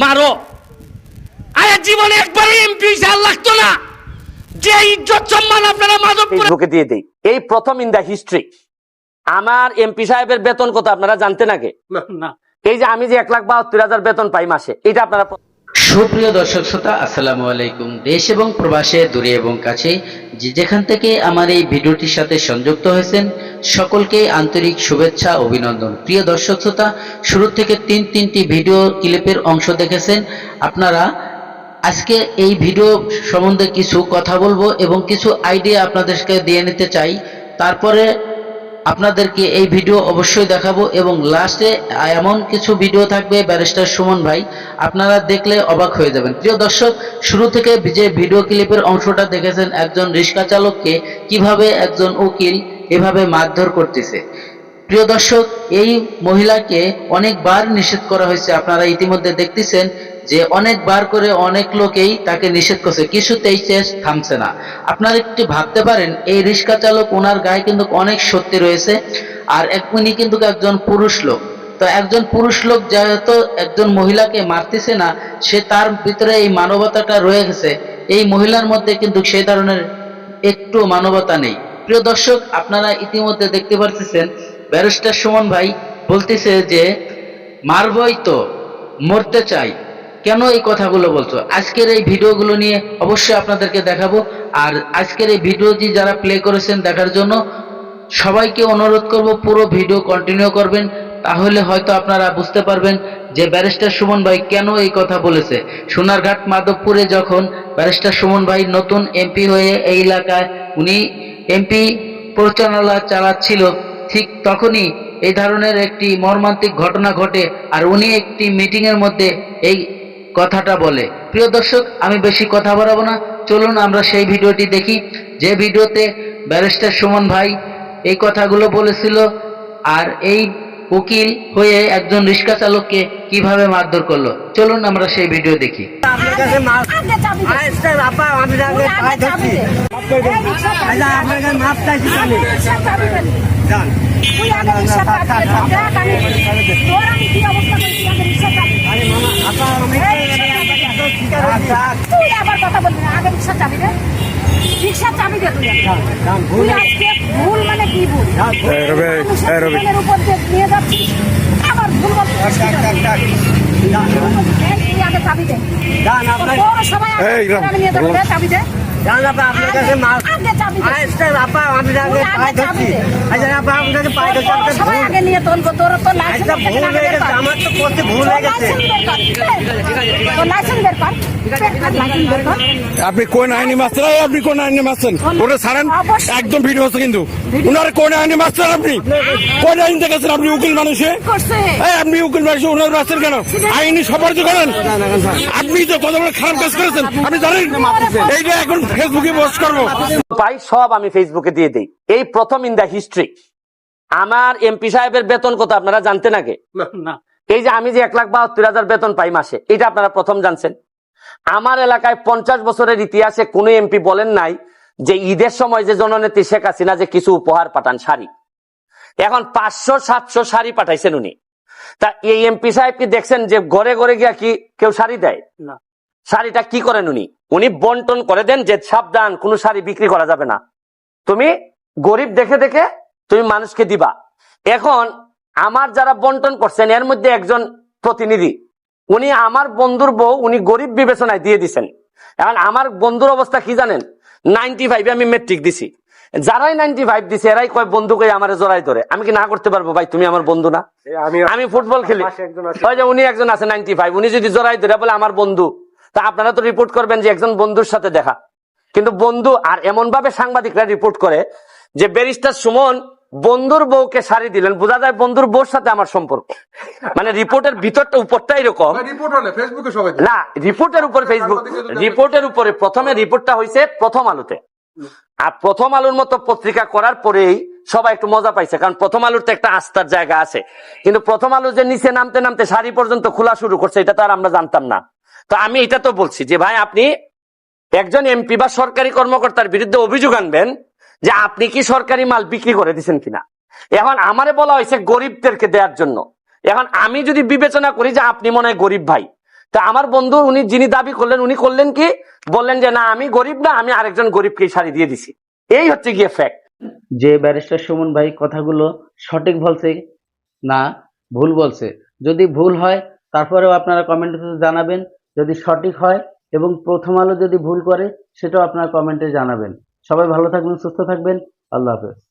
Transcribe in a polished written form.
মারো। আরে জীবনে একবারই এমপি হিসাব লাগতো না, যে ইজ্জত সম্মান আপনারা মাধবপুর ফেসবুকে দিয়ে দেই। এই প্রথম ইন দা হিস্ট্রি আমার এমপি সাহেবের বেতন কত আপনারা জানতেন আগে? না। এই যে আমি যে 1,72,000 বেতন পাই মাসে, এটা আপনারা। সুপ্রিয় দর্শক শ্রোতা, আসসালামু আলাইকুম। দেশ এবং প্রবাসে, দূরে এবং কাছে, যে যেখান থেকে আমার এই ভিডিওটির সাথে সংযুক্ত হয়েছেন সকলকে আন্তরিক শুভেচ্ছা, অভিনন্দন। প্রিয় দর্শক শ্রোতা, শুরু থেকে তিনটি ভিডিও ক্লিপের অংশ দেখেছেন আপনারা। আজকে এই ভিডিও সম্বন্ধে কিছু কথা বলবো এবং কিছু আইডিয়া আপনাদেরকে দিয়ে নিতে চাই। তারপরে আপনাদেরকে এই ভিডিও অবশ্যই দেখাবো এবং লাস্টে এমন কিছু ভিডিও থাকবে ব্যারিস্টার সুমন ভাই, আপনারা দেখলে অবাক হয়ে যাবেন। প্রিয় দর্শক, শুরু থেকে যে ভিডিও ক্লিপের অংশটা দেখেছেন, একজন রিক্সা চালককে কিভাবে একজন উকিল এভাবে মারধর করতেছে। প্রিয় দর্শক, এই মহিলাকে অনেকবার নিষেধ করা হয়েছে, আপনারা ইতিমধ্যে দেখতেছেন যে অনেকবার করে অনেক লোকেই তাকে নিষেধ করছে, কিছুতেই সে থামছে না। আপনারা একটু ভাবতে পারেন, এই রিক্সা চালক, ওনার গায়ে কিন্তু অনেক শক্তি রয়েছে, আর উনি কিন্তু একজন পুরুষ লোক। তো একজন পুরুষ লোক যেহেতু একজন মহিলাকে মারতেছে না, সে তার ভিতরে এই মানবতাটা রয়ে গেছে। এই মহিলার মধ্যে কিন্তু সেই ধরনের একটু মানবতা নেই। প্রিয় দর্শক, আপনারা ইতিমধ্যে দেখতে পারতেছেন ব্যারিস্টার সুমন ভাই বলতেছে যে মারবই তো, মরতে চাই। কেন এই কথাগুলো বলছো? আজকের এই ভিডিওগুলো নিয়ে অবশ্যই আপনাদেরকে দেখাবো। আর আজকের এই ভিডিওটি যারা প্লে করেছেন দেখার জন্য সবাইকে অনুরোধ করব, পুরো ভিডিও কন্টিনিউ করবেন, তাহলে হয়তো আপনারা বুঝতে পারবেন যে ব্যারিস্টার সুমন ভাই কেন এই কথা বলেছে। সোনারঘাট মাধবপুরে যখন ব্যারিস্টার সুমন ভাই নতুন এমপি হয়ে এই এলাকায় উনি এমপি পরিচালনা চালাচ্ছিল, ঠিক তখনই এই ধরনের একটি মর্মান্তিক ঘটনা ঘটে, আর উনি একটি মিটিং এর মধ্যে এই কথাটা বলে। প্রিয় দর্শক, আমি বেশি কথা বাড়াবো না, চলুন আমরা সেই ভিডিওটি দেখি, যে ভিডিওতে ব্যারিস্টার সুমন ভাই এই কথাগুলো বলেছিল, আর এই উকিল হয়ে একজন রিক্সা চালককে কিভাবে মারধর করলো। চলুন আমরা সেই ভিডিও দেখি। রিক্সা চাবি দে, তুই আজকে ভুল মানে কি ভুল? মানুষের উপর দিয়ে নিয়ে যাচ্ছিস, আবার ভুল বলছিস। তুই আগে চাবি দে, সবাই নিয়ে যাবো, চাবি দে। আপনি কোন আইনি মাস্টার? আপনি কোন আইনি মাস্টার? ওটা ছাড়েন, একদম ভিডিও হচ্ছে কিন্তু ওনার কোন আইনি মাস্টার? আপনি কোন আইন দেখেছেন? আপনি উকিল মানুষে, আপনি উকিল মানুষ, ওনার মাস্টার কেন? আইনি সফার্য করেন। আপনি তো কত বড় খারাপ কাজ করেছেন আপনি জানেন? এইটা এখন ফেসবুকে পোস্ট করবো ভাই, সব আমি ফেসবুকে দিয়ে দেই। এই প্রথম ইন দা হিস্ট্রি আমার এমপি সাহেবের বেতন কত আপনারা জানতেন আগে? না। এই যে আমি যে 1,72,000 বেতন পাই মাসে, এটা আপনারা প্রথম জানছেন। আমার এলাকায় 50 বছরের ইতিহাসে কোন এমপি বলেন নাই যে ঈদের সময় যে জননেত্রী শেখ হাসিনা যে কিছু উপহার পাঠান, শাড়ি, এখন 500-700 শাড়ি পাঠাইছেন উনি। তা এই এমপি সাহেব কি দেখছেন যে ঘরে ঘরে গিয়া কি কেউ শাড়ি দেয়? না। শাড়িটা কি করেন উনি? উনি বন্টন করে দেন যে সাবধান, কোন শাড়ি বিক্রি করা যাবে না, তুমি গরিব দেখে দেখে তুমি মানুষকে দিবা। এখন আমার যারা বন্টন করছেন এর মধ্যে একজন প্রতিনিধি, উনি আমার বন্ধুর বউ উনি গরিব বিবেচনায় দিয়ে দিচ্ছেন। এখন আমার বন্ধুর অবস্থা কি জানেন? 95 আমি মেট্রিক দিছি, যারাই 95 দিছে এরাই কয় বন্ধুকে আমার জড়াই ধরে। আমি কি না করতে পারবো? ভাই তুমি আমার বন্ধু না, আমি ফুটবল খেলি। ওই যে উনি একজন আছে 95, উনি যদি জড়াই ধরে বলে আমার বন্ধু, তা আপনারা তো রিপোর্ট করবেন যে একজন বন্ধুর সাথে দেখা। কিন্তু বন্ধু, আর এমন ভাবে সাংবাদিকরা রিপোর্ট করে যে ব্যারিস্টার সুমন বন্ধুর বউকে শাড়ি দিলেন, বোঝা যায় বন্ধুর বউর সাথে আমার সম্পর্ক। মানে রিপোর্টের ভিতরটা উপরটা এরকম না, রিপোর্টের উপর ফেসবুক, রিপোর্টের উপরে প্রথমে রিপোর্টটা হয়েছে প্রথম আলোতে, আর প্রথম আলোর মতো পত্রিকা করার পরেই সবাই একটু মজা পাইছে, কারণ প্রথম আলোর তো একটা আস্থার জায়গা আছে। কিন্তু প্রথম আলো যে নিচে নামতে নামতে শাড়ি পর্যন্ত খোলা শুরু করছে, এটা তো আর আমরা জানতাম না। তো আমি এটা তো বলছি যে ভাই, আপনি একজন এমপি বা সরকারি কর্মকর্তার বিরুদ্ধে অভিযোগ আনবেন যে আপনি কি সরকারি মাল বিক্রি করে দিচ্ছেন কিনা। এখন আমারে বলা হয়েছে গরিবদেরকে দেওয়ার জন্য। এখন আমি যদি বিবেচনা করি যে আপনি মনে হয় গরিব ভাই, তা আমার বন্ধু উনি যিনি দাবি করলেন উনি করলেন কি, বললেন যে না আমি গরিব না, আমি আরেকজন গরিবকে শাড়ি দিয়ে দিছি। এই হচ্ছে গিয়ে ফ্যাক্ট। যে ব্যারিস্টার সুমন ভাই কথাগুলো সঠিক বলছে না ভুল বলছে, যদি ভুল হয় তারপরেও আপনারা কমেন্টে জানাবেন, যদি সঠিক হয় এবং প্রথম আলো যদি ভুল করে সেটাও আপনারা কমেন্টে জানাবেন। সবাই ভালো থাকবেন, সুস্থ থাকবেন, আল্লাহ হাফেজ।